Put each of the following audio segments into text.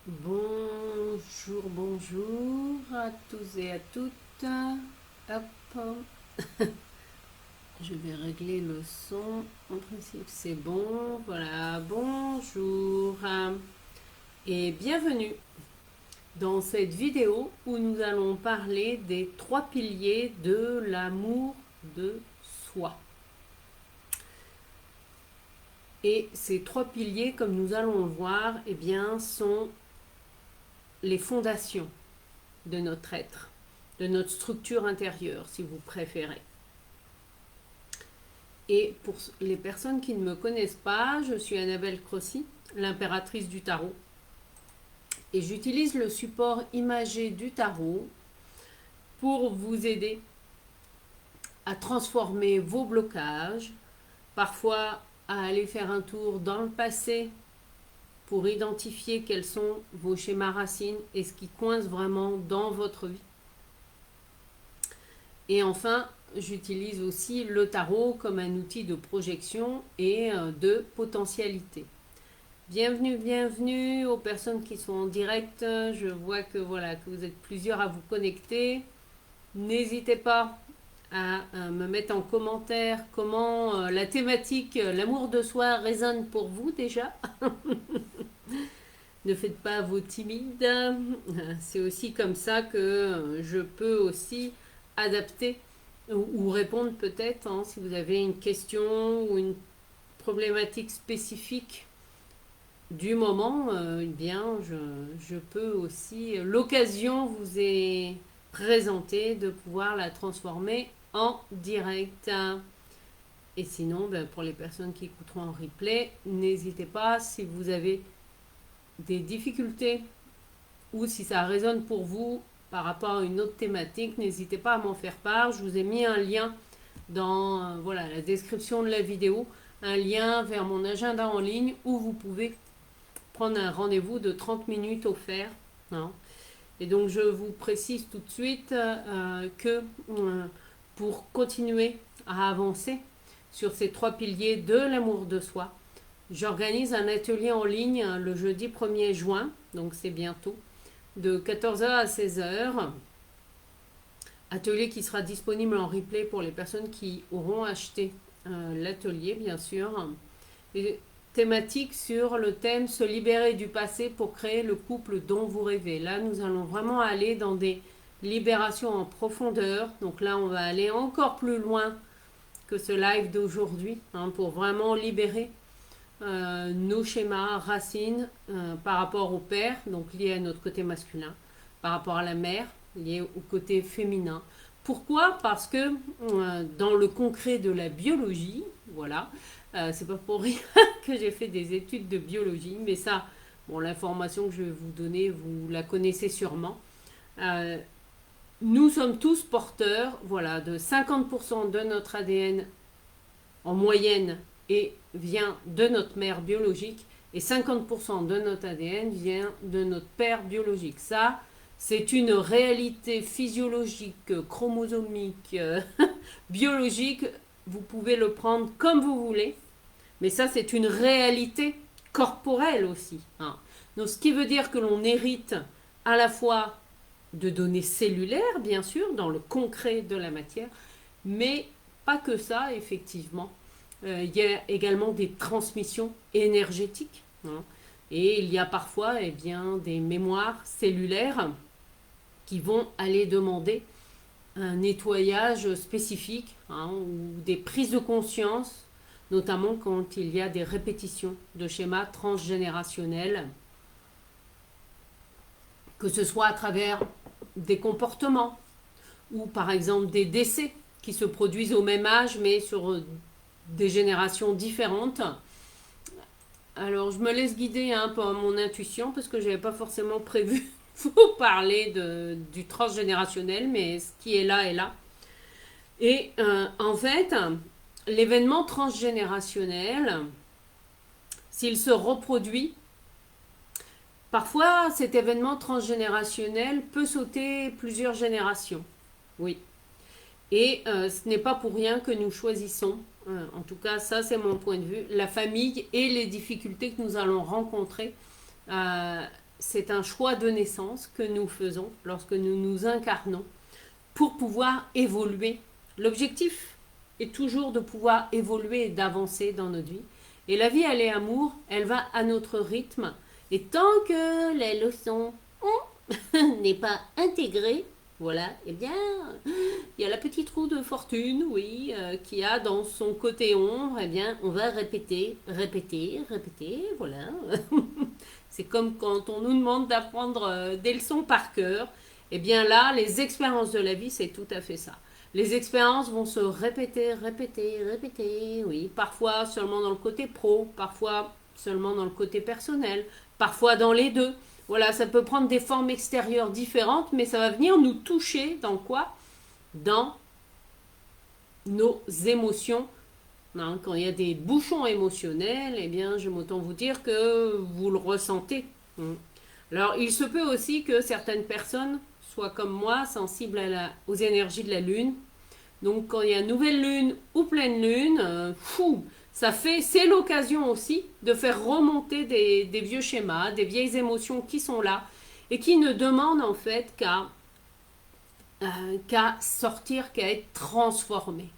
Bonjour, bonjour à tous et à toutes. Hop, je vais régler le son. En principe, c'est bon. Voilà, bonjour et bienvenue dans cette vidéo où nous allons parler des trois piliers de l'amour de soi. Et ces trois piliers, comme nous allons le voir, eh bien, sont les fondations de notre être, de notre structure intérieure, si vous préférez. Et pour les personnes qui ne me connaissent pas, je suis Annabelle Crossi, l'impératrice du tarot. Et j'utilise le support imagé du tarot pour vous aider à transformer vos blocages, parfois à aller faire un tour dans le passé pour identifier quels sont vos schémas racines et ce qui coince vraiment dans votre vie. Et enfin, j'utilise aussi le tarot comme un outil de projection et de potentialité. Bienvenue, bienvenue aux personnes qui sont en direct. Je vois que voilà que vous êtes plusieurs à vous connecter. N'hésitez pas à me mettre en commentaire comment la thématique l'amour de soi résonne pour vous déjà. Ne faites pas vos timides. C'est aussi comme ça que je peux aussi adapter ou répondre peut-être si vous avez une question ou une problématique spécifique du moment, eh bien je peux aussi, l'occasion vous est présentée de pouvoir la transformer en direct. Et sinon, pour les personnes qui écouteront en replay, n'hésitez pas si vous avez des difficultés ou si ça résonne pour vous par rapport à une autre thématique, n'hésitez pas à m'en faire part. Je vous ai mis un lien dans voilà, la description de la vidéo, un lien vers mon agenda en ligne où vous pouvez prendre un rendez-vous de 30 minutes offert. Hein. Et donc je vous précise tout de suite que pour continuer à avancer sur ces trois piliers de l'amour de soi, j'organise un atelier en ligne le jeudi 1er juin, donc c'est bientôt, de 14h à 16h. Atelier qui sera disponible en replay pour les personnes qui auront acheté l'atelier, bien sûr. Et thématique sur le thème se libérer du passé pour créer le couple dont vous rêvez. Là, nous allons vraiment aller dans des libérations en profondeur. Donc là, on va aller encore plus loin que ce live d'aujourd'hui pour vraiment libérer nos schémas racines par rapport au père, donc lié à notre côté masculin, par rapport à la mère, lié au côté féminin. Pourquoi? Parce que dans le concret de la biologie, voilà, c'est pas pour rien que j'ai fait des études de biologie, mais ça, bon, l'information que je vais vous donner, vous la connaissez sûrement. Nous sommes tous porteurs, voilà, de 50% de notre ADN en moyenne et vient de notre mère biologique et 50% de notre ADN vient de notre père biologique. Ça, c'est une réalité physiologique, chromosomique, biologique. Vous pouvez le prendre comme vous voulez, mais ça, c'est une réalité corporelle aussi. Hein. Donc, ce qui veut dire que l'on hérite à la fois de données cellulaires, bien sûr, dans le concret de la matière, mais pas que ça, effectivement. Il y a également des transmissions énergétiques. Hein, et il y a parfois des mémoires cellulaires qui vont aller demander un nettoyage spécifique ou des prises de conscience, notamment quand il y a des répétitions de schémas transgénérationnels, que ce soit à travers des comportements ou par exemple des décès qui se produisent au même âge mais sur des générations différentes. Alors je me laisse guider par mon intuition parce que je n'avais pas forcément prévu vous parler du transgénérationnel, mais ce qui est là est là. Et en fait, l'événement transgénérationnel, s'il se reproduit, parfois cet événement transgénérationnel peut sauter plusieurs générations. Oui. Et ce n'est pas pour rien que nous choisissons, en tout cas ça c'est mon point de vue, la famille et les difficultés que nous allons rencontrer c'est un choix de naissance que nous faisons lorsque nous nous incarnons pour pouvoir évoluer. L'objectif est toujours de pouvoir évoluer et d'avancer dans notre vie. Et la vie, elle est amour, elle va à notre rythme. Et tant que les leçons n'est pas intégrée, voilà, eh bien, il y a la petite roue de fortune, oui, qui a dans son côté ombre, eh bien, on va répéter, répéter, répéter, voilà. C'est comme quand on nous demande d'apprendre des leçons par cœur. Eh bien là, les expériences de la vie, c'est tout à fait ça. Les expériences vont se répéter, répéter, répéter, oui. Parfois seulement dans le côté pro, parfois seulement dans le côté personnel, parfois dans les deux. Voilà, ça peut prendre des formes extérieures différentes, mais ça va venir nous toucher dans quoi? Dans nos émotions. Hein, quand il y a des bouchons émotionnels, eh bien, j'aime autant vous dire que vous le ressentez. Alors, il se peut aussi que certaines personnes soient comme moi, sensibles aux énergies de la Lune. Donc, quand il y a nouvelle Lune ou pleine Lune, c'est l'occasion aussi de faire remonter des vieux schémas, des vieilles émotions qui sont là et qui ne demandent en fait qu'à sortir, qu'à être transformées.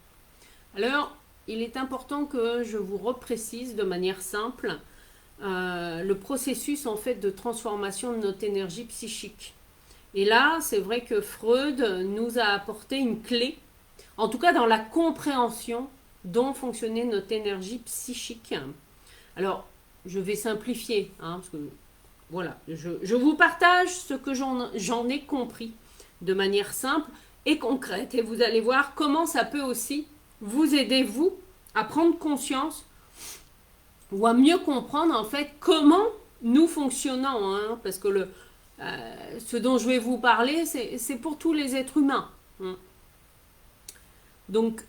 Alors, il est important que je vous reprécise de manière simple le processus en fait de transformation de notre énergie psychique. Et là, c'est vrai que Freud nous a apporté une clé, en tout cas dans la compréhension dont fonctionnait notre énergie psychique. Alors, je vais simplifier, parce que voilà, je vous partage ce que j'en ai compris de manière simple et concrète. Et vous allez voir comment ça peut aussi vous aider, vous, à prendre conscience ou à mieux comprendre en fait comment nous fonctionnons. Parce que ce dont je vais vous parler, c'est pour tous les êtres humains. Donc,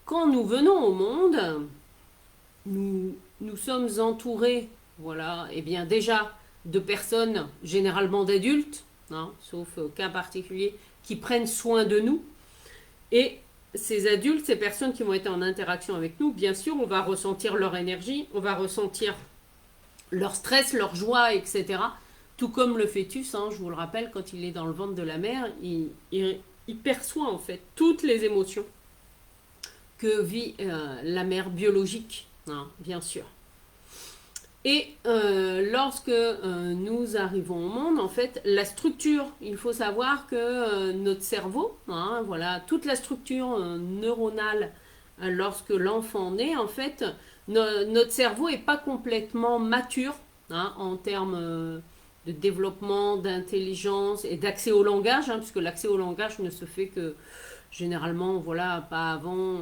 quand nous venons au monde, nous sommes entourés, voilà, et bien déjà de personnes, généralement d'adultes, sauf cas particulier, qui prennent soin de nous. Et ces adultes, ces personnes qui vont être en interaction avec nous, bien sûr, on va ressentir leur énergie, on va ressentir leur stress, leur joie, etc. Tout comme le fœtus, je vous le rappelle, quand il est dans le ventre de la mère, il perçoit en fait toutes les émotions que vit la mère biologique, bien sûr. Et lorsque nous arrivons au monde, en fait, la structure, il faut savoir que notre cerveau, voilà, toute la structure neuronale, lorsque l'enfant naît, en fait, notre cerveau n'est pas complètement mature en termes de développement, d'intelligence et d'accès au langage, puisque l'accès au langage ne se fait que généralement, voilà, pas avant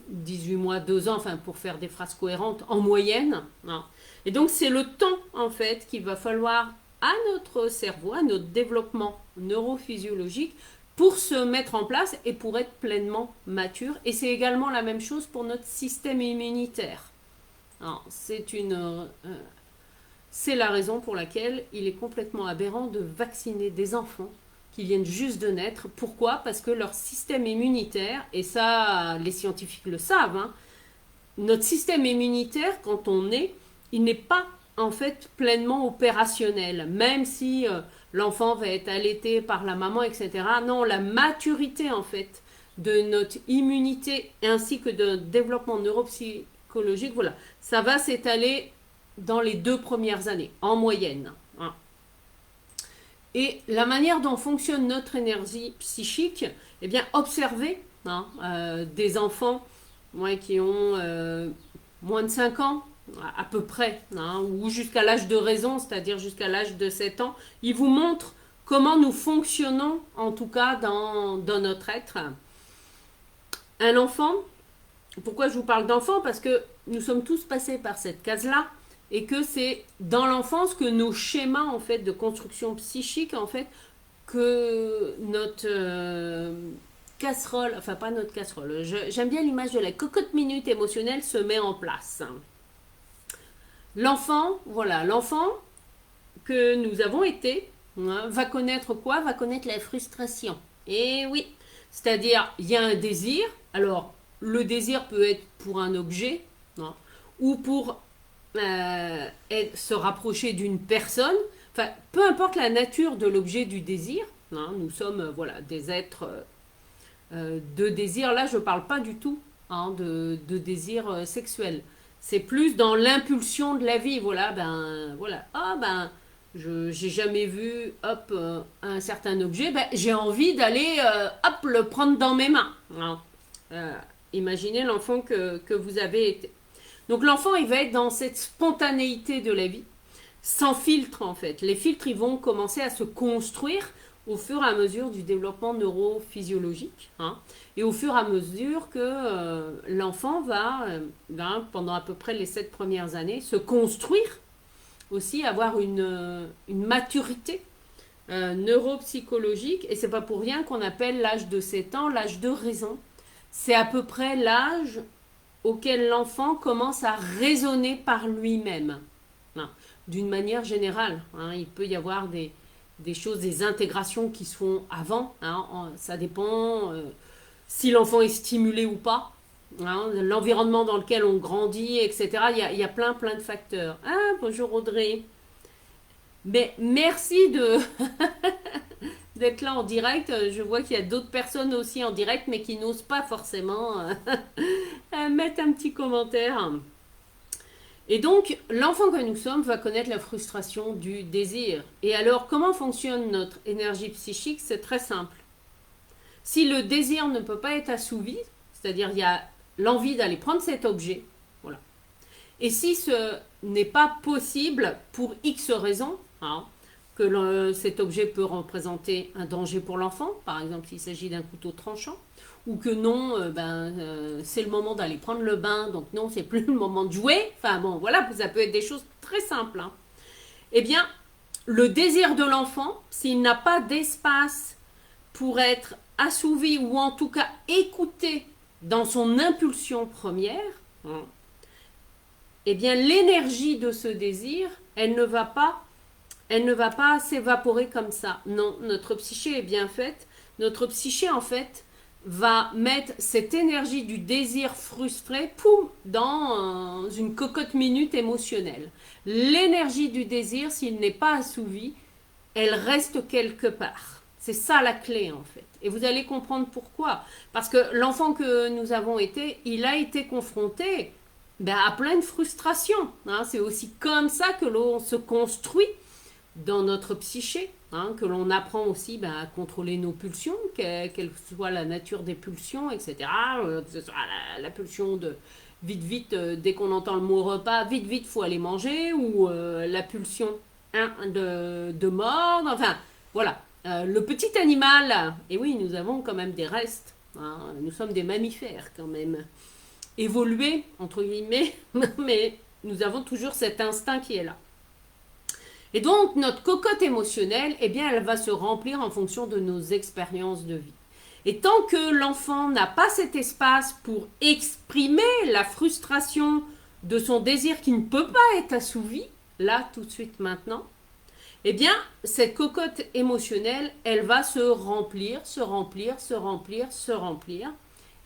18 mois, 2 ans, enfin pour faire des phrases cohérentes en moyenne. Et donc c'est le temps en fait qu'il va falloir à notre cerveau, à notre développement neurophysiologique pour se mettre en place et pour être pleinement mature. Et c'est également la même chose pour notre système immunitaire. C'est la raison pour laquelle il est complètement aberrant de vacciner des enfants qui viennent juste de naître. Pourquoi? Parce que leur système immunitaire, et ça les scientifiques le savent, notre système immunitaire quand on est, il n'est pas en fait pleinement opérationnel, même si l'enfant va être allaité par la maman, etc. Non, la maturité en fait de notre immunité ainsi que de notre développement neuropsychologique, voilà, ça va s'étaler dans les 2 premières années, en moyenne. Et la manière dont fonctionne notre énergie psychique, eh bien, observez des enfants qui ont moins de 5 ans, à peu près, ou jusqu'à l'âge de raison, c'est-à-dire jusqu'à l'âge de 7 ans, ils vous montrent comment nous fonctionnons, en tout cas dans notre être. Un enfant, pourquoi je vous parle d'enfant? Parce que nous sommes tous passés par cette case-là, et que c'est dans l'enfance que nos schémas en fait de construction psychique en fait que notre casserole, enfin pas notre casserole, j'aime bien l'image de la cocotte minute émotionnelle se met en place. L'enfant, voilà, l'enfant que nous avons été va connaître quoi? Va connaître la frustration. Et oui, c'est-à-dire il y a un désir. Alors le désir peut être pour un objet ou pour se rapprocher d'une personne, enfin, peu importe la nature de l'objet du désir, hein, nous sommes voilà, des êtres de désir. Là, je ne parle pas du tout hein, de désir sexuel. C'est plus dans l'impulsion de la vie. Voilà, voilà. Ah, je j'ai jamais vu, hop, un certain objet. Ben, j'ai envie d'aller, hop, le prendre dans mes mains. Hein. Euh, Imaginez l'enfant que vous avez été. Donc l'enfant, il va être dans cette spontanéité de la vie, sans filtre en fait. Les filtres, ils vont commencer à se construire au fur et à mesure du développement neurophysiologique, hein, et au fur et à mesure que l'enfant va, pendant à peu près les 7 premières années, se construire, aussi avoir une maturité neuropsychologique, et c'est pas pour rien qu'on appelle l'âge de 7 ans l'âge de raison. C'est à peu près l'âge auquel l'enfant commence à raisonner par lui-même. Hein. D'une manière générale, hein, il peut y avoir des choses, des intégrations qui se font avant. Hein, ça dépend si l'enfant est stimulé ou pas. Hein, l'environnement dans lequel on grandit, etc. Il y a plein de facteurs. Ah, bonjour Audrey. Mais merci d'être là en direct. Je vois qu'il y a d'autres personnes aussi en direct, mais qui n'osent pas forcément mettre un petit commentaire. Et donc, l'enfant que nous sommes va connaître la frustration du désir. Et alors, comment fonctionne notre énergie psychique? C'est très simple. Si le désir ne peut pas être assouvi, c'est-à-dire il y a l'envie d'aller prendre cet objet, voilà. Et si ce n'est pas possible pour X raisons, hein, que cet objet peut représenter un danger pour l'enfant, par exemple s'il s'agit d'un couteau tranchant, ou que non, c'est le moment d'aller prendre le bain, donc non, c'est plus le moment de jouer. Enfin bon, voilà, ça peut être des choses très simples. Hein. Eh bien, le désir de l'enfant, s'il n'a pas d'espace pour être assouvi ou en tout cas écouté dans son impulsion première, hein, eh bien l'énergie de ce désir, elle ne va pas s'évaporer comme ça. Non, notre psyché est bien faite. Notre psyché, en fait, va mettre cette énergie du désir frustré, poum, dans une cocotte minute émotionnelle. L'énergie du désir, s'il n'est pas assouvi, elle reste quelque part. C'est ça la clé, en fait. Et vous allez comprendre pourquoi. Parce que l'enfant que nous avons été, il a été confronté à plein de frustrations. Hein. C'est aussi comme ça que l'on se construit dans notre psyché, hein, que l'on apprend aussi à contrôler nos pulsions, quelle soit la nature des pulsions, etc. Que ce soit la pulsion de vite, dès qu'on entend le mot repas, vite, faut aller manger, ou la pulsion de mordre, enfin, voilà. Le petit animal, et oui, nous avons quand même des restes, hein, nous sommes des mammifères quand même, évolués, entre guillemets, mais nous avons toujours cet instinct qui est là. Et donc, notre cocotte émotionnelle, eh bien, elle va se remplir en fonction de nos expériences de vie. Et tant que l'enfant n'a pas cet espace pour exprimer la frustration de son désir qui ne peut pas être assouvi, là, tout de suite, maintenant, eh bien, cette cocotte émotionnelle, elle va se remplir.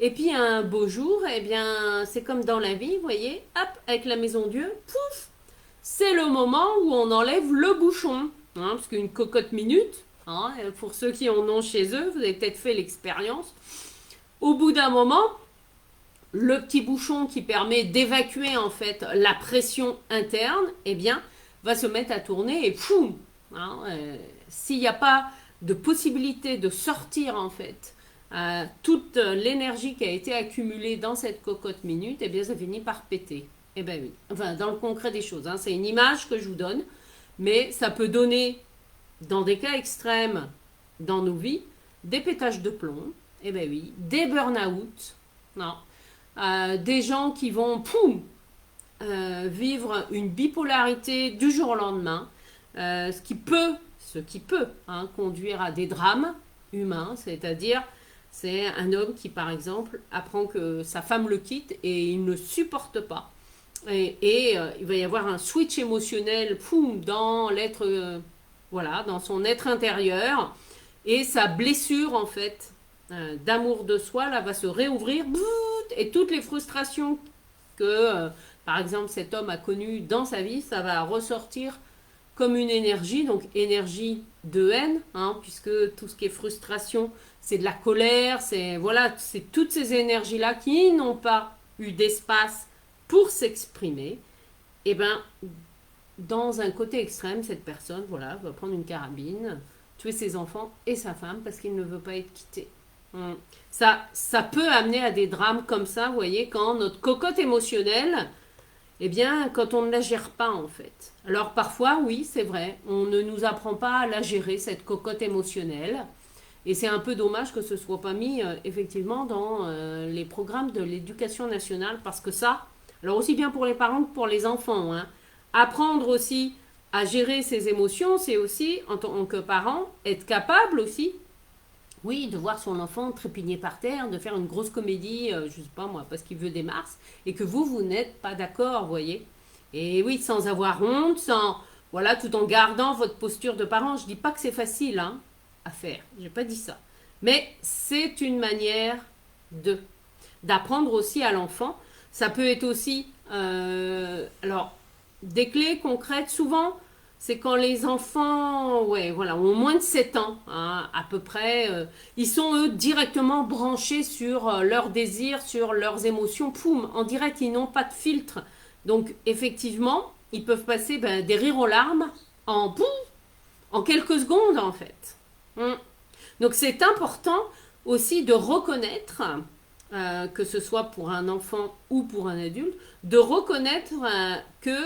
Et puis, un beau jour, eh bien, c'est comme dans la vie, vous voyez, hop, avec la maison Dieu, pouf, c'est le moment où on enlève le bouchon. Hein, parce qu'une cocotte minute, hein, pour ceux qui en ont chez eux, vous avez peut-être fait l'expérience. Au bout d'un moment, le petit bouchon qui permet d'évacuer en fait la pression interne, eh bien, va se mettre à tourner et poum, hein, s'il n'y a pas de possibilité de sortir en fait toute l'énergie qui a été accumulée dans cette cocotte minute, eh bien, ça finit par péter. Eh bien oui, enfin dans le concret des choses, hein, c'est une image que je vous donne, mais ça peut donner, dans des cas extrêmes dans nos vies, des pétages de plomb, eh bien oui, des burn-out, non, des gens qui vont, poum, vivre une bipolarité du jour au lendemain, ce qui peut hein, conduire à des drames humains, c'est-à-dire c'est un homme qui par exemple apprend que sa femme le quitte et il ne supporte pas. Et il va y avoir un switch émotionnel poum, dans l'être, voilà, dans son être intérieur, et sa blessure en fait d'amour de soi là va se réouvrir, et toutes les frustrations que par exemple cet homme a connues dans sa vie, ça va ressortir comme une énergie, donc énergie de haine, hein, puisque tout ce qui est frustration, c'est de la colère, c'est voilà, c'est toutes ces énergies-là qui n'ont pas eu d'espace pour s'exprimer. Et ben, dans un côté extrême, cette personne, voilà, va prendre une carabine, tuer ses enfants et sa femme parce qu'il ne veut pas être quitté. Ça peut amener à des drames comme ça, vous voyez, quand notre cocotte émotionnelle, eh bien, quand on ne la gère pas, en fait. Alors, parfois, oui, c'est vrai, on ne nous apprend pas à la gérer, cette cocotte émotionnelle. Et c'est un peu dommage que ce ne soit pas mis, effectivement, dans les programmes de l'éducation nationale, parce que ça, alors aussi bien pour les parents que pour les enfants, hein, apprendre aussi à gérer ses émotions, c'est aussi, en tant que parent, être capable aussi, oui, de voir son enfant trépigner par terre, de faire une grosse comédie, je sais pas moi, parce qu'il veut des mars, et que vous n'êtes pas d'accord, vous voyez. Et oui, sans avoir honte, voilà, tout en gardant votre posture de parent. Je dis pas que c'est facile, hein, à faire. J'ai pas dit ça. Mais c'est une manière de d'apprendre aussi à l'enfant. Ça peut être aussi, alors, des clés concrètes. Souvent, c'est quand les enfants, ouais, voilà, ont moins de 7 ans, hein, à peu près. Ils sont, eux, directement branchés sur leurs désirs, sur leurs émotions. Poum, en direct, ils n'ont pas de filtre. Donc, effectivement, ils peuvent passer des rires aux larmes en, poum, en quelques secondes, en fait. Mm. Donc, c'est important aussi de reconnaître, que ce soit pour un enfant ou pour un adulte, de reconnaître que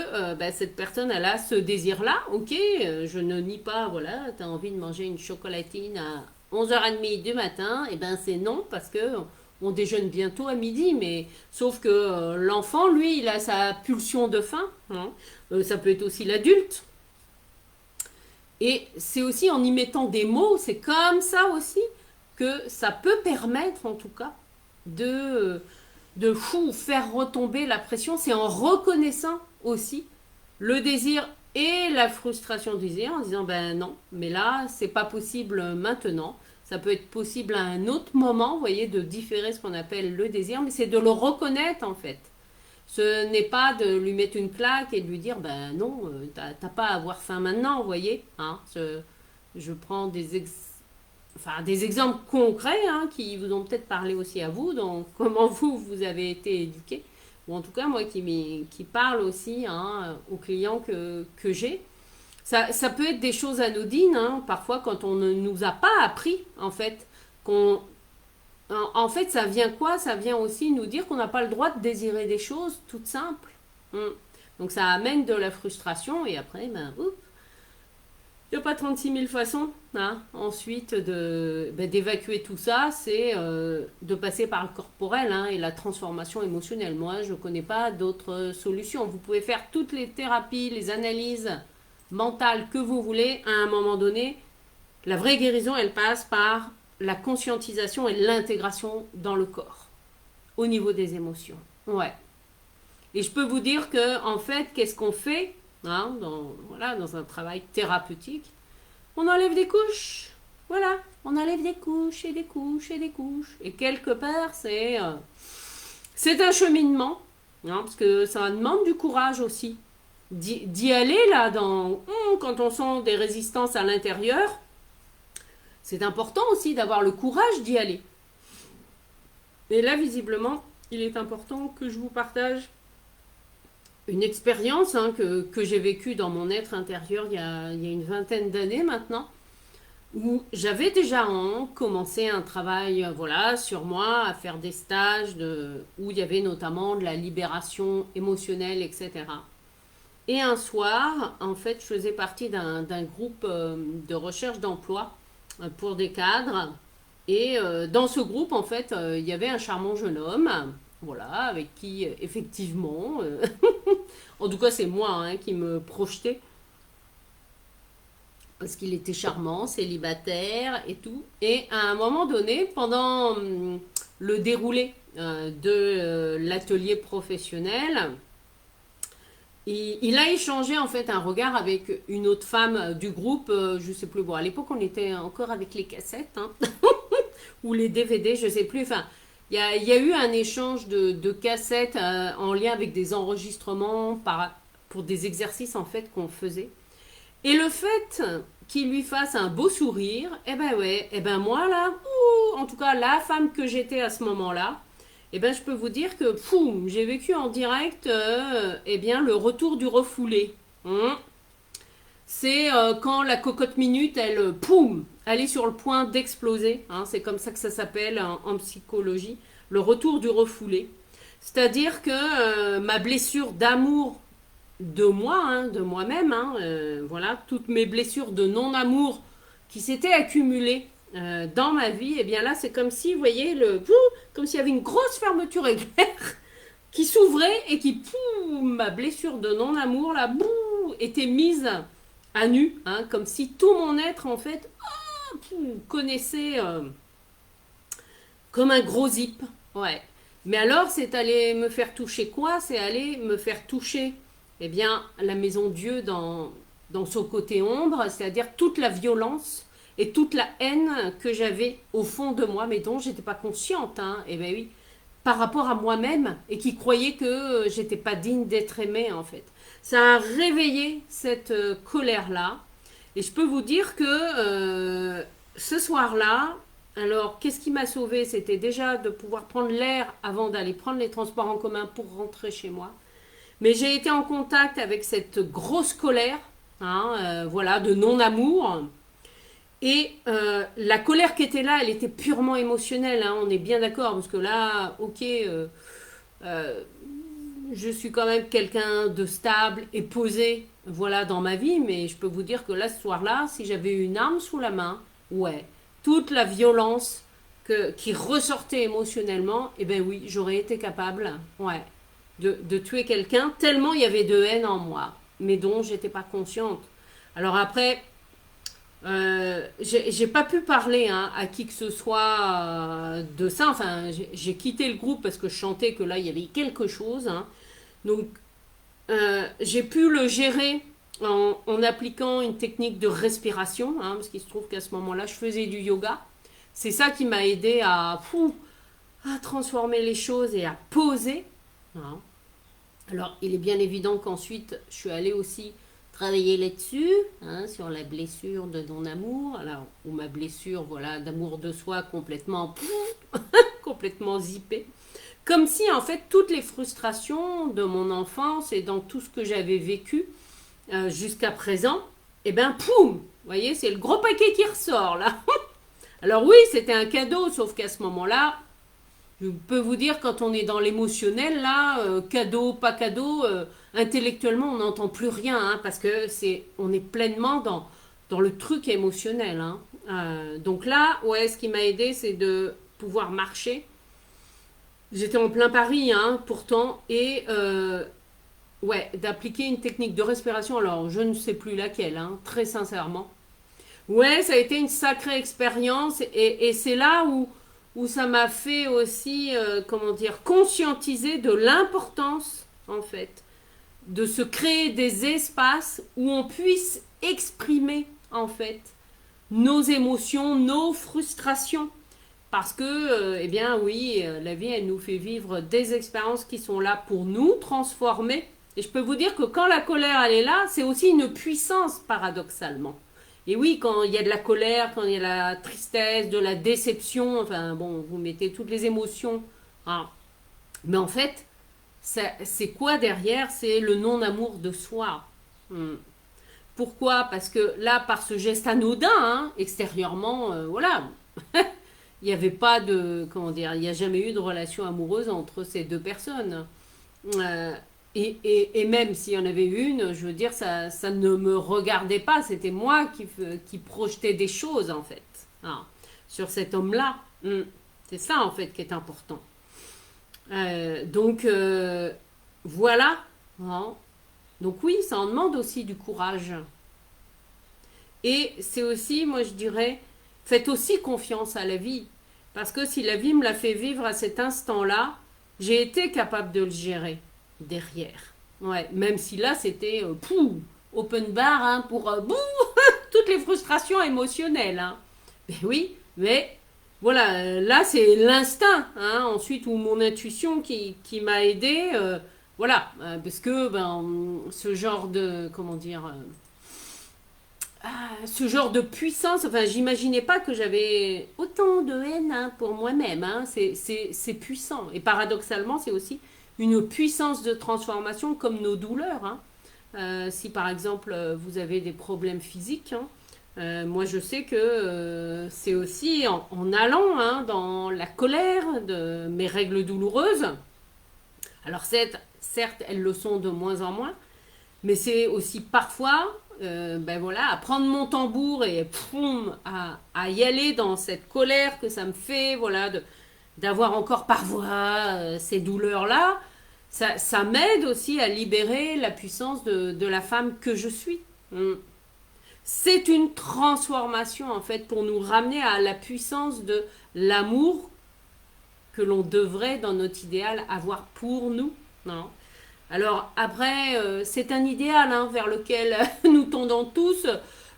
cette personne, elle a ce désir-là. Ok, je ne nie pas, voilà, tu as envie de manger une chocolatine à 11h30 du matin, et ben c'est non, parce que on déjeune bientôt à midi, mais sauf que l'enfant, lui, il a sa pulsion de faim, hein. Ça peut être aussi l'adulte. Et c'est aussi en y mettant des mots, c'est comme ça aussi que ça peut permettre, en tout cas, de faire retomber la pression. C'est en reconnaissant aussi le désir et la frustration du désir, en disant ben non, mais là, c'est pas possible maintenant. Ça peut être possible à un autre moment, vous voyez, de différer ce qu'on appelle le désir, mais c'est de le reconnaître en fait. Ce n'est pas de lui mettre une claque et de lui dire ben non, t'as pas à avoir faim maintenant, vous voyez. Hein, je prends des exemples concrets, hein, qui vous ont peut-être parlé aussi à vous, donc comment vous avez été éduqué, ou en tout cas moi qui parle aussi, hein, aux clients que j'ai. Ça peut être des choses anodines, hein, parfois quand on ne nous a pas appris en fait qu'on en fait, ça vient quoi? Ça vient aussi nous dire qu'on n'a pas le droit de désirer des choses toutes simples. Mm. Donc ça amène de la frustration et après, il n'y a pas 36 000 façons, hein. Ensuite d'évacuer tout ça, c'est de passer par le corporel, hein, et la transformation émotionnelle. Moi, je ne connais pas d'autres solutions. Vous pouvez faire toutes les thérapies, les analyses mentales que vous voulez. À un moment donné, la vraie guérison, elle passe par la conscientisation et l'intégration dans le corps, au niveau des émotions. Ouais. Et je peux vous dire que, en fait, qu'est-ce qu'on fait, hein, dans un travail thérapeutique? On enlève des couches. Voilà. On enlève des couches et des couches et des couches. Et quelque part, c'est un cheminement, hein, parce que ça demande du courage aussi. D'y aller, là, quand on sent des résistances à l'intérieur, c'est important aussi d'avoir le courage d'y aller. Et là, visiblement, il est important que je vous partage une expérience, hein, que j'ai vécue dans mon être intérieur il y a une vingtaine d'années maintenant, où j'avais déjà commencé un travail, voilà, sur moi, à faire des stages où il y avait notamment de la libération émotionnelle, etc. Et un soir, en fait, je faisais partie d'un groupe de recherche d'emploi pour des cadres. Et dans ce groupe, en fait, il y avait un charmant jeune homme, voilà, avec qui, effectivement, en tout cas, c'est moi, hein, qui me projetais, parce qu'il était charmant, célibataire et tout. Et à un moment donné, pendant le déroulé de l'atelier professionnel, il a échangé en fait un regard avec une autre femme du groupe, je sais plus, bon à l'époque on était encore avec les cassettes, hein, ou les DVD, je sais plus, enfin il y a eu un échange de cassettes en lien avec des enregistrements pour des exercices en fait qu'on faisait. Et le fait qu'il lui fasse un beau sourire, eh ben ouais, eh ben moi là, ouh, en tout cas la femme que j'étais à ce moment-là, eh ben je peux vous dire que poum, j'ai vécu en direct eh bien le retour du refoulé. C'est quand la cocotte minute, elle, poum, elle est sur le point d'exploser. Hein, c'est comme ça que ça s'appelle en psychologie, le retour du refoulé. C'est-à-dire que ma blessure d'amour de moi, hein, de moi-même, hein, voilà, toutes mes blessures de non-amour qui s'étaient accumulées dans ma vie, et eh bien là, c'est comme si, vous voyez, comme s'il y avait une grosse fermeture éclair qui s'ouvrait et qui, poum, ma blessure de non-amour, là, boum, était mise à nu, hein, comme si tout mon être, en fait, connaissait comme un gros zip. Ouais. Mais alors, c'est aller me faire toucher quoi? C'est aller me faire toucher, eh bien, la maison Dieu dans son côté ombre, c'est-à-dire toute la violence et toute la haine que j'avais au fond de moi, mais dont j'étais pas consciente, hein. Eh bien oui, par rapport à moi-même et qui croyait que j'étais pas digne d'être aimée, en fait. Ça a réveillé cette colère-là. Et je peux vous dire que ce soir-là, alors qu'est-ce qui m'a sauvée? C'était déjà de pouvoir prendre l'air avant d'aller prendre les transports en commun pour rentrer chez moi. Mais j'ai été en contact avec cette grosse colère, hein, voilà, de non-amour. Et la colère qui était là, elle était purement émotionnelle, hein, on est bien d'accord, parce que là, ok, euh, je suis quand même quelqu'un de stable et posé, voilà, dans ma vie, mais je peux vous dire que là, ce soir-là, si j'avais eu une arme sous la main, ouais, toute la violence qui ressortait émotionnellement, eh ben oui, j'aurais été capable, ouais, de tuer quelqu'un, tellement il y avait de haine en moi, mais dont j'étais pas consciente. Alors après, j'ai pas pu parler hein, à qui que ce soit de ça. Enfin, j'ai quitté le groupe parce que je chantais que là, il y avait quelque chose. Hein. Donc, j'ai pu le gérer en appliquant une technique de respiration, hein, parce qu'il se trouve qu'à ce moment-là, je faisais du yoga. C'est ça qui m'a aidé à transformer les choses et à poser. Hein. Alors, il est bien évident qu'ensuite, je suis allée aussi travailler là-dessus, hein, sur la blessure de non-amour, alors, ou ma blessure voilà, d'amour de soi complètement, complètement zippée. Comme si, en fait, toutes les frustrations de mon enfance et dans tout ce que j'avais vécu jusqu'à présent, eh ben, poum! Vous voyez, c'est le gros paquet qui ressort, là. Alors oui, c'était un cadeau, sauf qu'à ce moment-là, je peux vous dire, quand on est dans l'émotionnel, là, cadeau, pas cadeau, intellectuellement, on n'entend plus rien, hein, parce que on est pleinement dans le truc émotionnel. Hein. Donc là, ouais, ce qui m'a aidé, c'est de pouvoir marcher. J'étais en plein Paris, hein, pourtant, et ouais, d'appliquer une technique de respiration. Alors, je ne sais plus laquelle, hein, très sincèrement. Ouais, ça a été une sacrée expérience, et c'est là où ça m'a fait aussi, comment dire, conscientiser de l'importance, en fait, de se créer des espaces où on puisse exprimer, en fait, nos émotions, nos frustrations. Parce que, eh bien, oui, la vie, elle nous fait vivre des expériences qui sont là pour nous transformer. Et je peux vous dire que quand la colère, elle est là, c'est aussi une puissance, paradoxalement. Et oui, quand il y a de la colère, quand il y a de la tristesse, de la déception, enfin bon, vous mettez toutes les émotions. Hein. Mais en fait, c'est quoi derrière? C'est le non-amour de soi. Hmm. Pourquoi? Parce que là, par ce geste anodin, hein, extérieurement, voilà, il n'y avait pas de, comment dire, il n'y a jamais eu de relation amoureuse entre ces deux personnes. Euh, et même s'il y en avait une, je veux dire, ça ne me regardait pas, c'était moi qui projetais des choses en fait, hein, sur cet homme-là. C'est ça en fait qui est important. Donc voilà. Hein. Donc oui, ça en demande aussi du courage. Et c'est aussi, moi je dirais, faites aussi confiance à la vie. Parce que si la vie me l'a fait vivre à cet instant-là, j'ai été capable de le gérer derrière. Ouais, même si là c'était open bar hein, pour toutes les frustrations émotionnelles. Hein. Mais oui, mais voilà, là c'est l'instinct. Hein, ensuite, ou mon intuition qui m'a aidé. Voilà, parce que ben, ce genre de, comment dire, ce genre de puissance, enfin, j'imaginais pas que j'avais autant de haine hein, pour moi-même. Hein. C'est puissant. Et paradoxalement, c'est aussi une puissance de transformation comme nos douleurs. Hein. Si par exemple vous avez des problèmes physiques, hein, moi je sais que c'est aussi en allant hein, dans la colère de mes règles douloureuses. Alors certes, elles le sont de moins en moins, mais c'est aussi parfois, ben voilà, à prendre mon tambour et poum, à y aller dans cette colère que ça me fait, voilà, d'avoir encore parfois ces douleurs-là. Ça m'aide aussi à libérer la puissance de la femme que je suis. Mm. C'est une transformation en fait pour nous ramener à la puissance de l'amour que l'on devrait dans notre idéal avoir pour nous. Non. Alors après, c'est un idéal hein, vers lequel nous tendons tous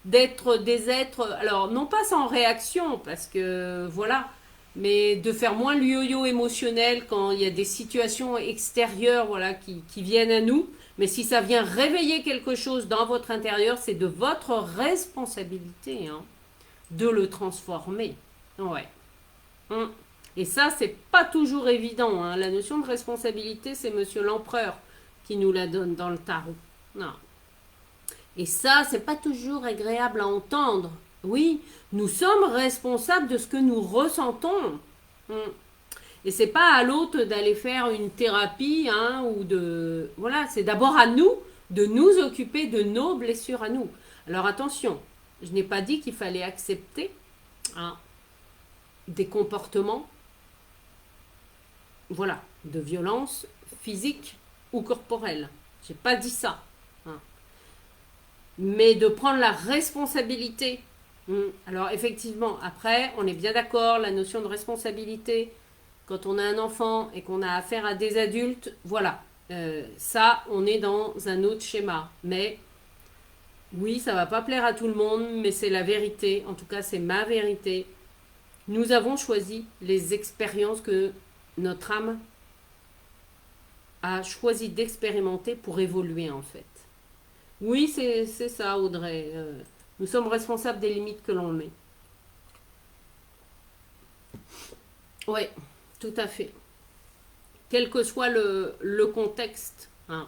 d'être des êtres, alors non pas sans réaction, parce que voilà, mais de faire moins le yo-yo émotionnel quand il y a des situations extérieures voilà, qui viennent à nous. Mais si ça vient réveiller quelque chose dans votre intérieur, c'est de votre responsabilité hein, de le transformer. Ouais. Hum. Et ça, c'est pas toujours évident. Hein. La notion de responsabilité, c'est Monsieur l'Empereur qui nous la donne dans le tarot. Non. Et ça, c'est pas toujours agréable à entendre. Oui, nous sommes responsables de ce que nous ressentons. Hum. Et c'est pas à l'autre d'aller faire une thérapie hein, ou de voilà, c'est d'abord à nous de nous occuper de nos blessures à nous. Alors attention, je n'ai pas dit qu'il fallait accepter hein, des comportements voilà, de violence physique ou corporelle. J'ai pas dit ça. Hein. Mais de prendre la responsabilité. Alors effectivement, après, on est bien d'accord, la notion de responsabilité, quand on a un enfant et qu'on a affaire à des adultes, voilà, ça, on est dans un autre schéma. Mais oui, ça va pas plaire à tout le monde, mais c'est la vérité. En tout cas, c'est ma vérité. Nous avons choisi les expériences que notre âme a choisi d'expérimenter pour évoluer en fait. Oui, c'est ça, Audrey. Nous sommes responsables des limites que l'on met. Oui, tout à fait. Quel que soit le contexte. Hein.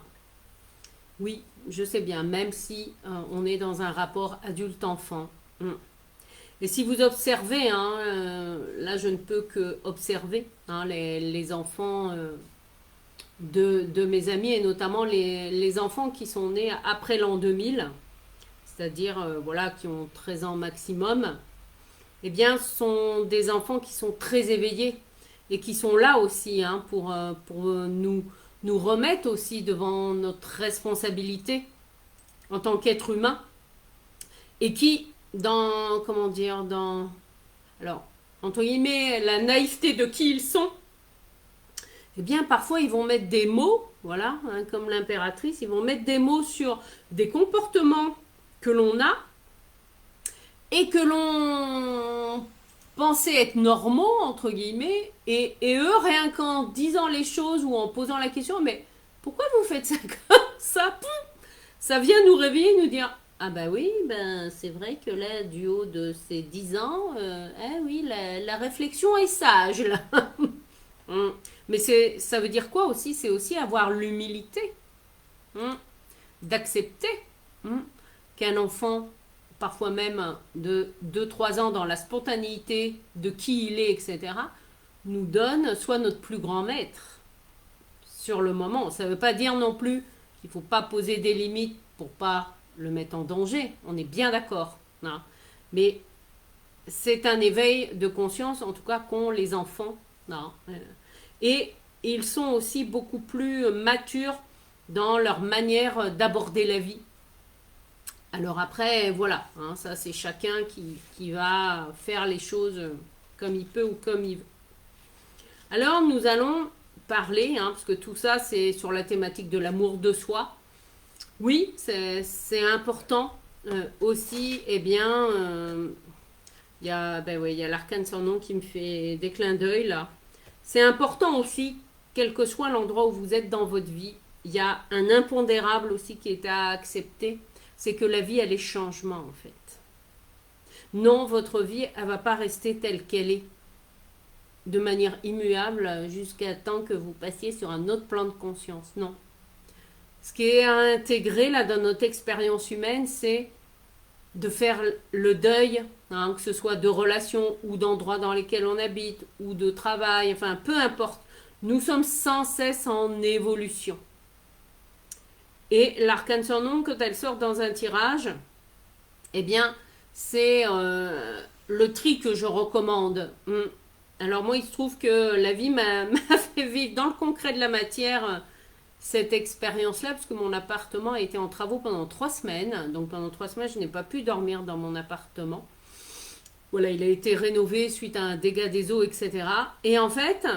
Oui, je sais bien, même si on est dans un rapport adulte-enfant. Et si vous observez, hein, là je ne peux que observer hein, les enfants de mes amis et notamment les enfants qui sont nés après l'an 2000, c'est-à-dire voilà, qui ont 13 ans maximum, eh bien ce sont des enfants qui sont très éveillés et qui sont là aussi hein, pour nous remettre aussi devant notre responsabilité en tant qu'être humain et qui, dans, comment dire, dans, alors, entre guillemets, la naïveté de qui ils sont, eh bien, parfois, ils vont mettre des mots, voilà, hein, comme l'impératrice, ils vont mettre des mots sur des comportements que l'on a et que l'on pensait être normaux, entre guillemets, et eux, rien qu'en disant les choses ou en posant la question, mais pourquoi vous faites ça comme ça? Ça vient nous réveiller, nous dire, ah bah oui, ben c'est vrai que là, du haut de ces 10 ans, oui, la réflexion est sage, là. Mais ça veut dire quoi aussi? C'est aussi avoir l'humilité d'accepter qu'un enfant, parfois même de 2 3 ans, dans la spontanéité de qui il est, etc., nous donne soit notre plus grand maître sur le moment. Ça ne veut pas dire non plus qu'il ne faut pas poser des limites pour pas le mettre en danger. On est bien d'accord. Hein. Mais c'est un éveil de conscience, en tout cas, qu'ont les enfants. Hein. Et ils sont aussi beaucoup plus matures dans leur manière d'aborder la vie. Alors après, voilà, hein, ça c'est chacun qui va faire les choses comme il peut ou comme il veut. Alors nous allons parler, hein, parce que tout ça c'est sur la thématique de l'amour de soi. Oui, c'est important aussi, eh bien, il y a, ben ouais, y a l'arcane sans nom qui me fait des clins d'œil là. C'est important aussi, quel que soit l'endroit où vous êtes dans votre vie, il y a un impondérable aussi qui est à accepter. c'est que la vie, elle est changement en fait. Non, votre vie, elle va pas rester telle qu'elle est, de manière immuable, jusqu'à temps que vous passiez sur un autre plan de conscience. Non. Ce qui est à intégrer là dans notre expérience humaine, c'est de faire le deuil, hein, que ce soit de relations ou d'endroits dans lesquels on habite, ou de travail, enfin peu importe. Nous sommes sans cesse en évolution. Et l'arcane sans nom, quand elle sort dans un tirage, eh bien, c'est le tri que je recommande. Alors moi, il se trouve que la vie m'a fait vivre dans le concret de la matière cette expérience-là, parce que mon appartement a été en travaux pendant 3 semaines. Donc pendant 3 semaines, je n'ai pas pu dormir dans mon appartement. Voilà, il a été rénové suite à un dégât des eaux, etc. Et en fait,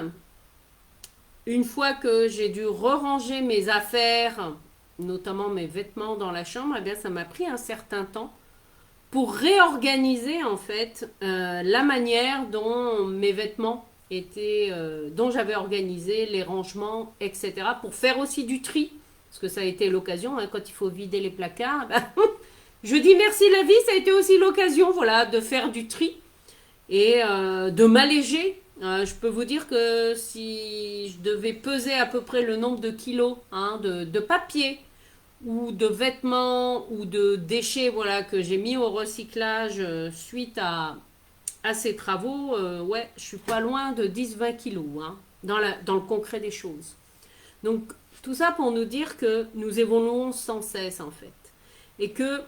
une fois que j'ai dû re-ranger mes affaires, notamment mes vêtements dans la chambre, eh bien ça m'a pris un certain temps pour réorganiser en fait la manière dont mes vêtements étaient, dont j'avais organisé les rangements, etc. Pour faire aussi du tri, parce que ça a été l'occasion, hein, quand il faut vider les placards, ben, je dis merci la vie, ça a été aussi l'occasion, voilà, de faire du tri et de m'alléger. Je peux vous dire que si je devais peser à peu près le nombre de kilos hein, de papier ou de vêtements ou de déchets voilà, que j'ai mis au recyclage suite à ces travaux, ouais, je suis pas loin de 10-20 kilos hein, dans le concret des choses. Donc tout ça pour nous dire que nous évoluons sans cesse en fait. Et que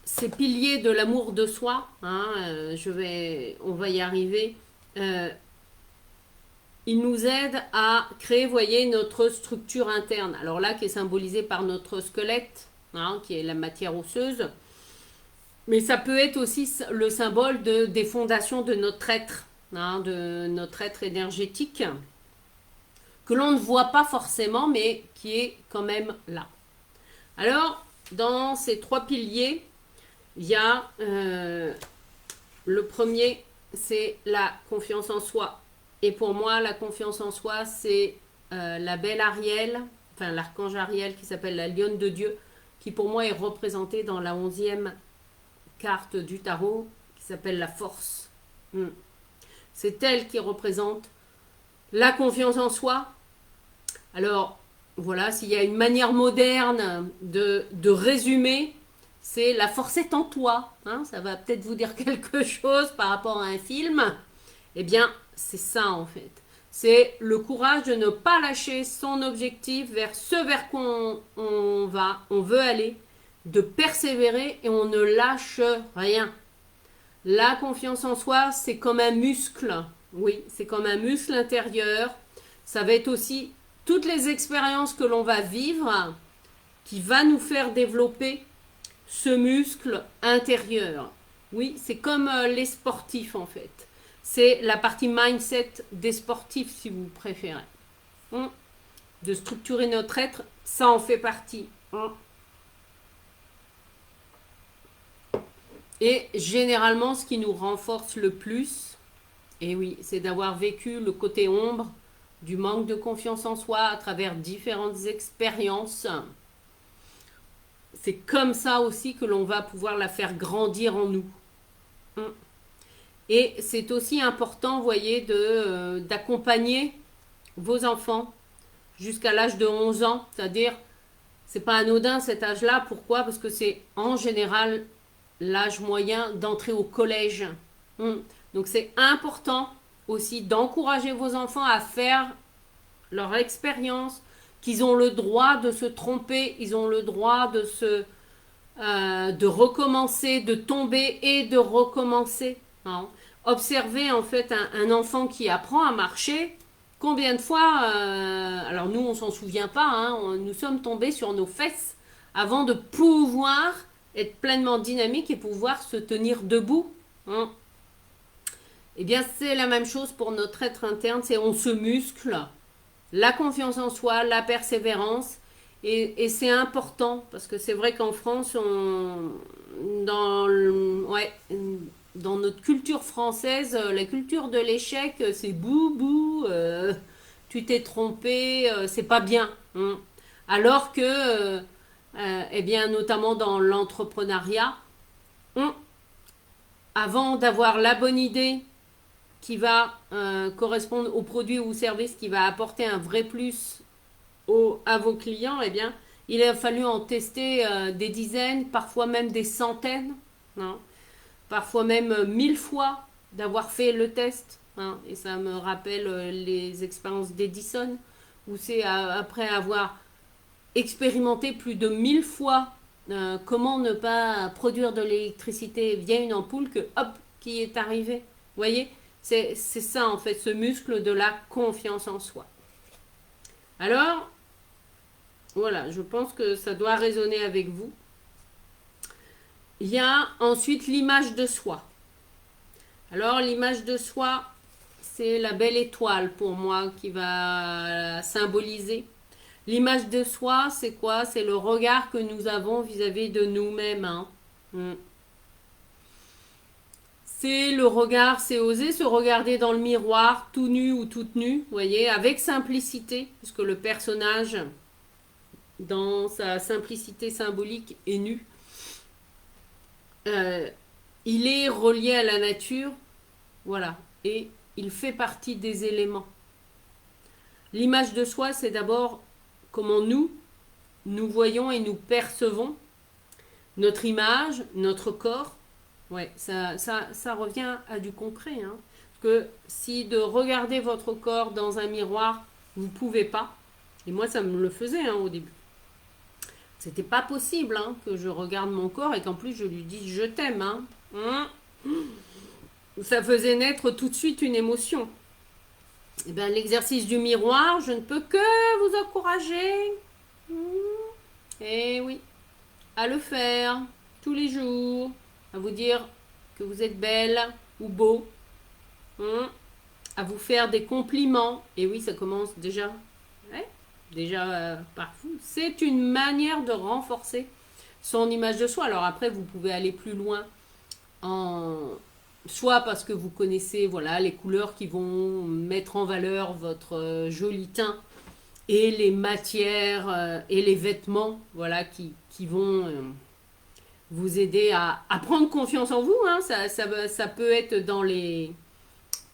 ces piliers de l'amour de soi, hein, on va y arriver, il nous aide à créer, voyez, notre structure interne. Alors là, qui est symbolisée par notre squelette, hein, qui est la matière osseuse. Mais ça peut être aussi le symbole des fondations de notre être, hein, de notre être énergétique, que l'on ne voit pas forcément, mais qui est quand même là. Alors, dans ces 3 piliers, il y a le premier, c'est la confiance en soi. Et pour moi, la confiance en soi, c'est la belle Ariel, enfin l'archange Ariel qui s'appelle la lionne de Dieu, qui pour moi est représentée dans la 11e carte du tarot, qui s'appelle la force. C'est elle qui représente la confiance en soi. Alors, voilà, s'il y a une manière moderne de résumer, c'est la force est en toi. Hein, ça va peut-être vous dire quelque chose par rapport à un film. Eh bien, c'est ça en fait. C'est le courage de ne pas lâcher son objectif vers ce vers quoi on veut aller, de persévérer et on ne lâche rien. La confiance en soi, c'est comme un muscle. Oui, c'est comme un muscle intérieur. Ça va être aussi toutes les expériences que l'on va vivre qui va nous faire développer ce muscle intérieur. Oui, c'est comme les sportifs en fait. C'est la partie mindset des sportifs si vous préférez. De structurer notre être, ça en fait partie. Et généralement, ce qui nous renforce le plus, et oui, c'est d'avoir vécu le côté ombre du manque de confiance en soi à travers différentes expériences. C'est comme ça aussi que l'on va pouvoir la faire grandir en nous. Et c'est aussi important, vous voyez, d'accompagner vos enfants jusqu'à l'âge de 11 ans. C'est-à-dire, c'est pas anodin cet âge-là. Pourquoi? Parce que c'est en général l'âge moyen d'entrer au collège. Donc c'est important aussi d'encourager vos enfants à faire leur expérience, qu'ils ont le droit de se tromper, ils ont le droit de recommencer, de tomber et de recommencer. Hein. Observez en fait un enfant qui apprend à marcher. Combien de fois, alors nous on s'en souvient pas, hein, nous sommes tombés sur nos fesses avant de pouvoir être pleinement dynamique et pouvoir se tenir debout. Hein. Eh bien c'est la même chose pour notre être interne, c'est on se muscle. La confiance en soi, la persévérance. Et c'est important parce que c'est vrai qu'en France, dans notre culture française, la culture de l'échec, c'est bou, tu t'es trompé, c'est pas bien. Alors que eh bien, notamment dans l'entrepreneuriat, avant d'avoir la bonne idée qui va correspondre au produit ou au service qui va apporter un vrai plus à vos clients, eh bien, il a fallu en tester des dizaines, parfois même des centaines, hein, parfois même 1000 fois d'avoir fait le test. Hein, et ça me rappelle les expériences d'Edison, où c'est après avoir expérimenté plus de 1000 fois comment ne pas produire de l'électricité via une ampoule que hop, qui est arrivé. Vous voyez, c'est ça en fait, ce muscle de la confiance en soi. Alors, voilà, je pense que ça doit résonner avec vous. Il y a ensuite l'image de soi. Alors, l'image de soi, c'est la belle étoile pour moi qui va symboliser. L'image de soi, c'est quoi? C'est le regard que nous avons vis-à-vis de nous-mêmes. Hein. C'est le regard, c'est oser se regarder dans le miroir, tout nu ou toute nue, vous voyez, avec simplicité, puisque le personnage, dans sa simplicité symbolique, est nu. Il est relié à la nature, voilà, et il fait partie des éléments. L'image de soi, c'est d'abord comment nous voyons et nous percevons notre image, notre corps. Ouais, ça revient à du concret. Hein. Parce que si de regarder votre corps dans un miroir, vous ne pouvez pas, et moi ça me le faisait hein, au début. C'était pas possible hein, que je regarde mon corps et qu'en plus je lui dise je t'aime. Hein. Ça faisait naître tout de suite une émotion. Et bien, l'exercice du miroir, je ne peux que vous encourager. Et oui, à le faire tous les jours, à vous dire que vous êtes belle ou beau, à vous faire des compliments. Et oui, ça commence déjà, par vous. C'est une manière de renforcer son image de soi. Alors après, vous pouvez aller plus loin soit parce que vous connaissez voilà, les couleurs qui vont mettre en valeur votre joli teint et les matières et les vêtements voilà, qui vont vous aider à prendre confiance en vous. Hein. Ça peut être dans les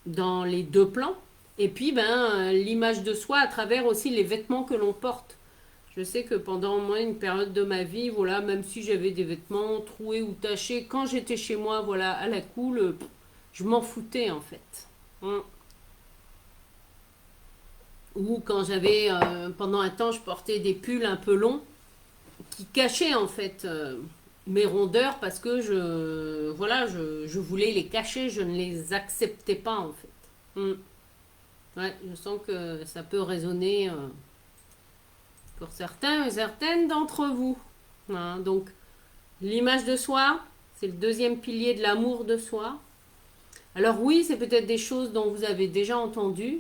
deux plans. Et puis l'image de soi à travers aussi les vêtements que l'on porte. Je sais que pendant moi une période de ma vie, voilà, même si j'avais des vêtements troués ou tachés, quand j'étais chez moi, voilà, à la cool, je m'en foutais en fait. Ou quand j'avais, pendant un temps, je portais des pulls un peu longs qui cachaient en fait mes rondeurs parce que je voulais les cacher, je ne les acceptais pas en fait. Ouais, je sens que ça peut résonner pour certains et certaines d'entre vous. Hein, donc, l'image de soi, c'est le deuxième pilier de l'amour de soi. Alors oui, c'est peut-être des choses dont vous avez déjà entendu,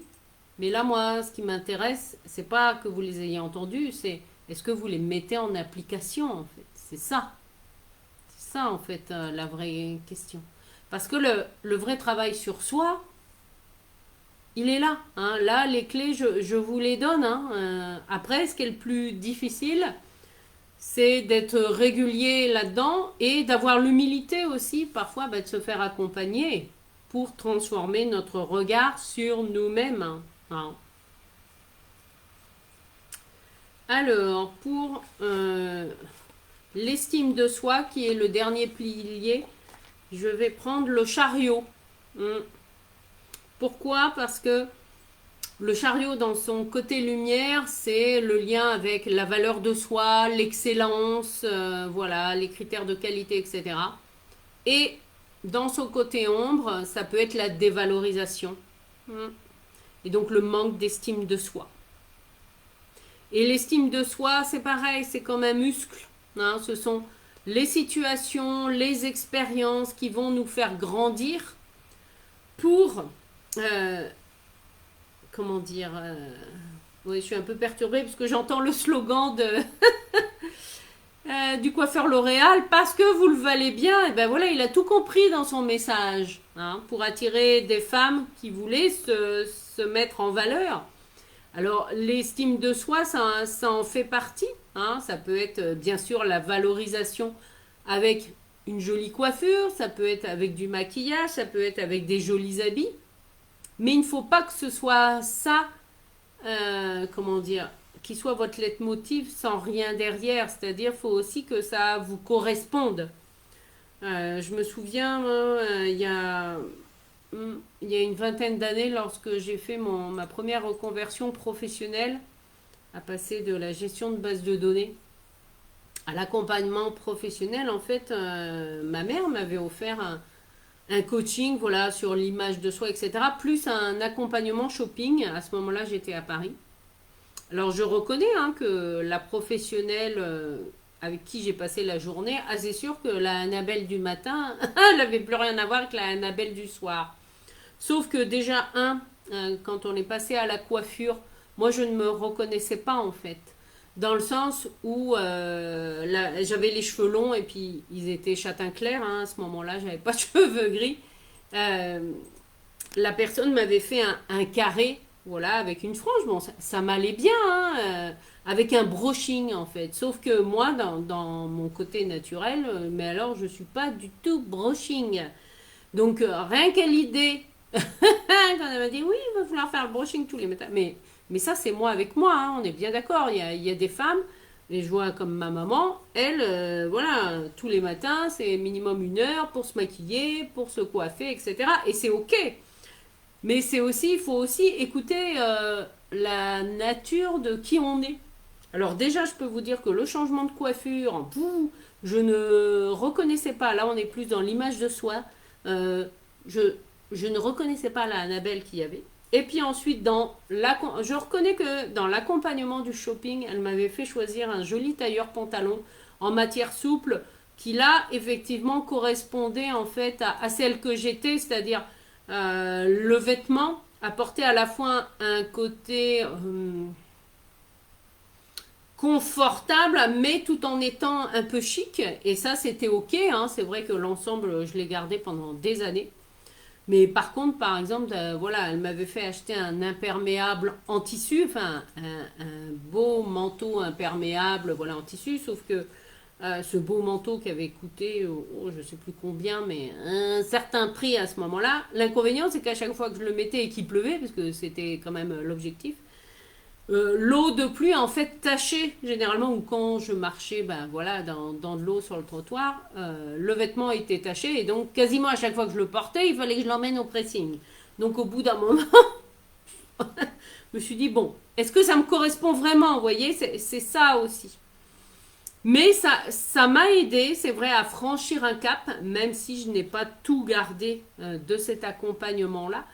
mais là, moi, ce qui m'intéresse, c'est pas que vous les ayez entendues, c'est est-ce que vous les mettez en application, en fait. C'est ça. C'est ça, en fait, la vraie question. Parce que le vrai travail sur soi, il est là. Hein. Là, les clés, je vous les donne. Hein. Après, ce qui est le plus difficile, c'est d'être régulier là-dedans et d'avoir l'humilité aussi, parfois, de se faire accompagner pour transformer notre regard sur nous-mêmes. Hein. Alors, pour l'estime de soi, qui est le dernier pilier, je vais prendre le chariot. Pourquoi? Parce que le chariot, dans son côté lumière, c'est le lien avec la valeur de soi, l'excellence, voilà, les critères de qualité, etc. Et dans son côté ombre, ça peut être la dévalorisation. Et donc le manque d'estime de soi. Et l'estime de soi, c'est pareil, c'est comme un muscle. Hein, ce sont les situations, les expériences qui vont nous faire grandir pour... comment dire oui, je suis un peu perturbée parce que j'entends le slogan du coiffeur L'Oréal, parce que vous le valez bien. Et ben voilà, il a tout compris dans son message, hein, pour attirer des femmes qui voulaient se mettre en valeur. Alors l'estime de soi, ça en fait partie, hein. Ça peut être bien sûr la valorisation avec une jolie coiffure, ça peut être avec du maquillage, ça peut être avec des jolis habits. Mais il ne faut pas que ce soit ça, comment dire, qui soit votre leitmotiv sans rien derrière. C'est-à-dire, il faut aussi que ça vous corresponde. Je me souviens, il y a une vingtaine d'années, lorsque j'ai fait ma première reconversion professionnelle, à passer de la gestion de base de données à l'accompagnement professionnel, en fait, ma mère m'avait offert un coaching, voilà, sur l'image de soi, etc., plus un accompagnement shopping. À ce moment-là, j'étais à Paris. Alors, je reconnais hein, que la professionnelle avec qui j'ai passé la journée, ah, c'est sûr que la Annabelle du matin, elle n'avait plus rien à voir avec la Annabelle du soir. Sauf que déjà, quand on est passé à la coiffure, moi, je ne me reconnaissais pas, en fait. Dans le sens où j'avais les cheveux longs et puis ils étaient châtain clair, hein, à ce moment-là, j'avais pas de cheveux gris. Euh, la personne m'avait fait un carré, voilà, avec une frange. Bon, ça m'allait bien, hein, avec un brushing en fait. Sauf que moi, dans mon côté naturel, mais alors je suis pas du tout brushing. Donc rien qu'à l'idée, quand elle m'a dit oui, il va falloir faire le brushing tous les matins. Mais ça, c'est moi avec moi, hein, on est bien d'accord. Il y a des femmes, et je vois comme ma maman, elle, voilà, tous les matins, c'est minimum 1 heure pour se maquiller, pour se coiffer, etc. Et c'est OK. Mais c'est aussi, il faut aussi écouter la nature de qui on est. Alors déjà, je peux vous dire que le changement de coiffure, je ne reconnaissais pas, là on est plus dans l'image de soi, euh, je, je ne reconnaissais pas la Annabelle qu'il y avait. Et puis ensuite, je reconnais que dans l'accompagnement du shopping, elle m'avait fait choisir un joli tailleur pantalon en matière souple qui là, effectivement, correspondait en fait à celle que j'étais, c'est-à-dire le vêtement apportait à la fois un côté confortable, mais tout en étant un peu chic. Et ça, c'était OK, hein. C'est vrai que l'ensemble, je l'ai gardé pendant des années. Mais par contre, par exemple, voilà, elle m'avait fait acheter un imperméable en tissu, enfin un beau manteau imperméable, voilà, en tissu, sauf que ce beau manteau qui avait coûté, je ne sais plus combien, mais un certain prix à ce moment-là. L'inconvénient, c'est qu'à chaque fois que je le mettais et qu'il pleuvait, parce que c'était quand même l'objectif, l'eau de pluie en fait tachait généralement, ou quand je marchais ben voilà dans de l'eau sur le trottoir, le vêtement était taché et donc quasiment à chaque fois que je le portais il fallait que je l'emmène au pressing. Donc au bout d'un moment je me suis dit bon, est-ce que ça me correspond vraiment, vous voyez, c'est ça aussi. Mais ça m'a aidé, c'est vrai, à franchir un cap, même si je n'ai pas tout gardé de cet accompagnement-là,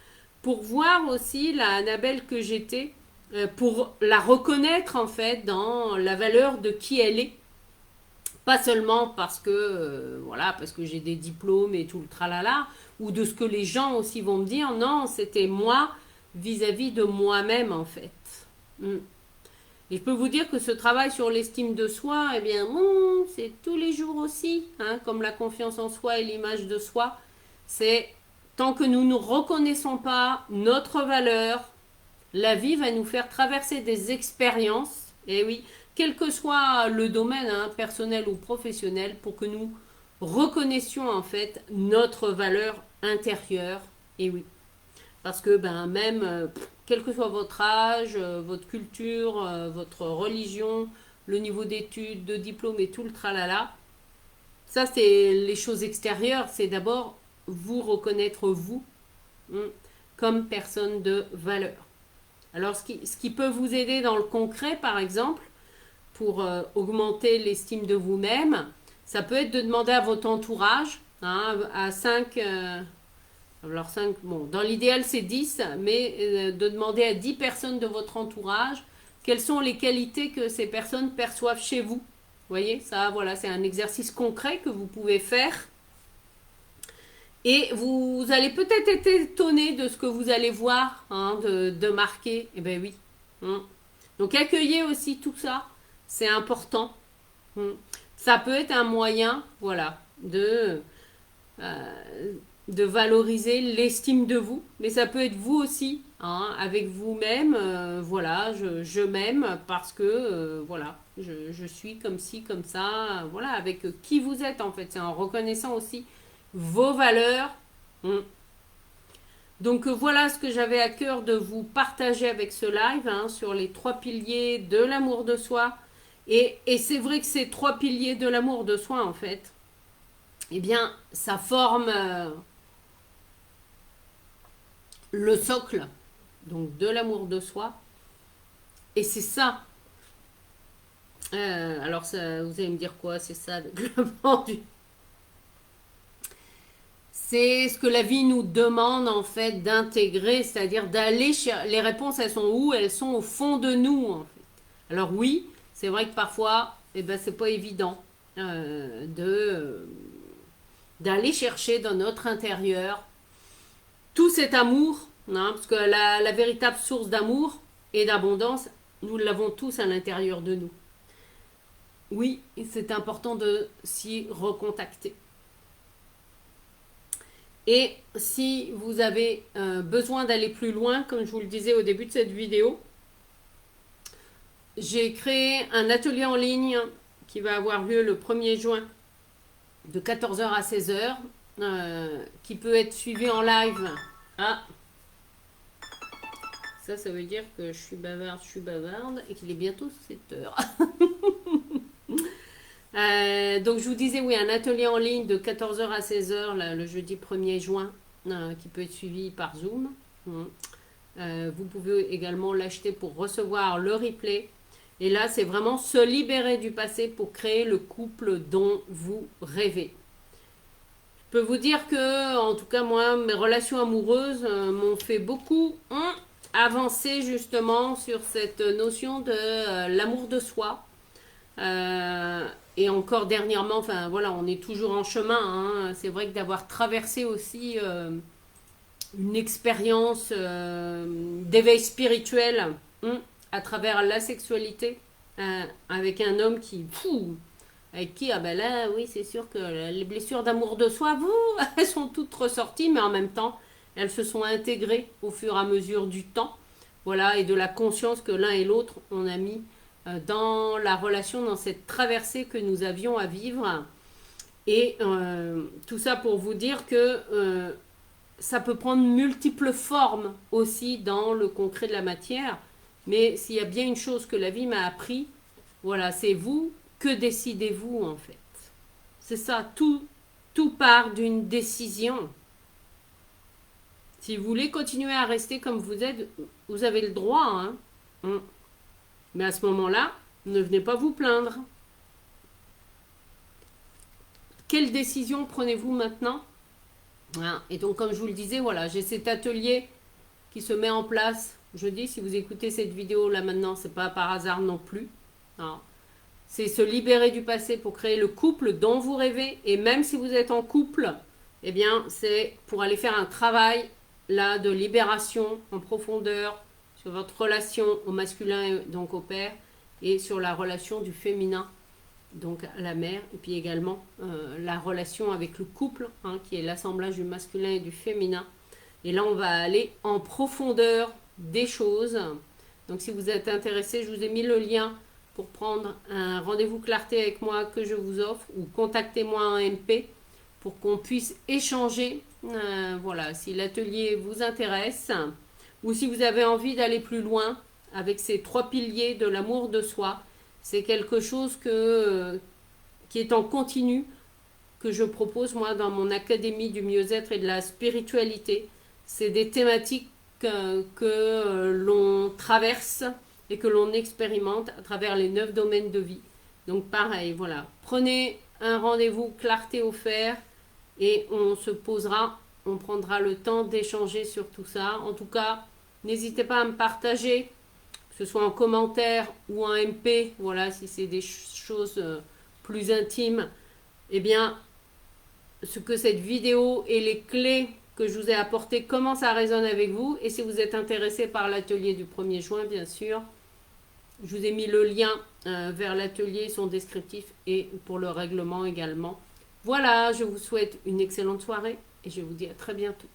pour voir aussi la Annabelle que j'étais, pour la reconnaître en fait dans la valeur de qui elle est. Pas seulement parce que, voilà, parce que j'ai des diplômes et tout le tralala, ou de ce que les gens aussi vont me dire, non, c'était moi vis-à-vis de moi-même en fait. Mm. Et je peux vous dire que ce travail sur l'estime de soi, eh bien, c'est tous les jours aussi, hein, comme la confiance en soi et l'image de soi. C'est tant que nous ne reconnaissons pas notre valeur, la vie va nous faire traverser des expériences, et oui, quel que soit le domaine, hein, personnel ou professionnel, pour que nous reconnaissions en fait notre valeur intérieure, et oui. Parce que ben, même, quel que soit votre âge, votre culture, votre religion, le niveau d'études, de diplôme et tout le tralala, ça c'est les choses extérieures, c'est d'abord vous reconnaître vous comme personne de valeur. Alors ce qui peut vous aider dans le concret par exemple, pour augmenter l'estime de vous-même, ça peut être de demander à votre entourage, hein, à 5 alors 5, bon, dans l'idéal c'est 10, mais de demander à 10 personnes de votre entourage quelles sont les qualités que ces personnes perçoivent chez vous. Vous voyez, ça, voilà, c'est un exercice concret que vous pouvez faire. Et vous allez peut-être être étonné de ce que vous allez voir, hein, de marquer. Eh bien oui. Hein. Donc accueillez aussi tout ça, c'est important. Ça peut être un moyen, voilà, euh, de valoriser l'estime de vous, mais ça peut être vous aussi hein, avec vous-même. Voilà, je m'aime parce que, voilà, je suis comme ci, comme ça. Voilà, avec qui vous êtes en fait. C'est en reconnaissant aussi vos valeurs. Mm. Donc voilà ce que j'avais à cœur de vous partager avec ce live, hein, sur les trois piliers de l'amour de soi. Et c'est vrai que ces trois piliers de l'amour de soi, en fait, eh bien, ça forme le socle donc de l'amour de soi. Et c'est ça. Alors, ça, vous allez me dire quoi? C'est ça, c'est ce que la vie nous demande en fait d'intégrer, c'est-à-dire d'aller chercher. Les réponses, elles sont où? Elles sont au fond de nous en fait. Alors oui, c'est vrai que parfois, eh ben, c'est pas évident d'aller chercher dans notre intérieur tout cet amour, hein, parce que la véritable source d'amour et d'abondance, nous l'avons tous à l'intérieur de nous. Oui, c'est important de s'y recontacter. Et si vous avez besoin d'aller plus loin, comme je vous le disais au début de cette vidéo, j'ai créé un atelier en ligne qui va avoir lieu le 1er juin de 14 h à 16 h, qui peut être suivi en live. Ah, ça veut dire que je suis bavarde et qu'il est bientôt 7 h. Donc je vous disais, oui, un atelier en ligne de 14 h à 16 h là, le jeudi 1er juin, qui peut être suivi par Zoom. Vous pouvez également l'acheter pour recevoir le replay. Et là, c'est vraiment se libérer du passé pour créer le couple dont vous rêvez. Je peux vous dire que, en tout cas, moi, mes relations amoureuses m'ont fait beaucoup avancer justement sur cette notion de l'amour de soi. Et encore dernièrement, enfin voilà, on est toujours en chemin, hein. C'est vrai que d'avoir traversé aussi une expérience d'éveil spirituel à travers la sexualité, avec un homme avec qui, ah ben là, oui, c'est sûr que les blessures d'amour de soi, elles sont toutes ressorties, mais en même temps, elles se sont intégrées au fur et à mesure du temps, voilà, et de la conscience que l'un et l'autre, on a mis dans la relation, dans cette traversée que nous avions à vivre. Et tout ça pour vous dire que ça peut prendre multiples formes aussi dans le concret de la matière. Mais s'il y a bien une chose que la vie m'a appris, voilà, c'est vous. Que décidez-vous en fait? C'est ça, tout part d'une décision. Si vous voulez continuer à rester comme vous êtes, vous avez le droit, hein. Mais à ce moment-là, ne venez pas vous plaindre. Quelle décision prenez-vous maintenant? Et donc, comme je vous le disais, voilà, j'ai cet atelier qui se met en place. Je dis, si vous écoutez cette vidéo là maintenant, c'est pas par hasard non plus. C'est se libérer du passé pour créer le couple dont vous rêvez. Et même si vous êtes en couple, eh bien, c'est pour aller faire un travail là de libération en profondeur sur votre relation au masculin et donc au père, et sur la relation du féminin, donc à la mère, et puis également la relation avec le couple, qui est l'assemblage du masculin et du féminin. Et là, on va aller en profondeur des choses. Donc si vous êtes intéressé, je vous ai mis le lien pour prendre un rendez-vous clarté avec moi que je vous offre, ou contactez-moi en MP pour qu'on puisse échanger. Voilà, si l'atelier vous intéresse, ou si vous avez envie d'aller plus loin avec ces trois piliers de l'amour de soi, c'est quelque chose qui est en continu, que je propose moi dans mon académie du mieux-être et de la spiritualité. C'est des thématiques que l'on traverse et que l'on expérimente à travers les 9 domaines de vie. Donc pareil, voilà, prenez un rendez-vous clarté offert et on se posera, on prendra le temps d'échanger sur tout ça. En tout cas, n'hésitez pas à me partager, que ce soit en commentaire ou en MP, voilà, si c'est des choses plus intimes, eh bien, ce que cette vidéo et les clés que je vous ai apportées, comment ça résonne avec vous. Et si vous êtes intéressé par l'atelier du 1er juin, bien sûr, je vous ai mis le lien vers l'atelier, son descriptif, et pour le règlement également. Voilà, je vous souhaite une excellente soirée et je vous dis à très bientôt.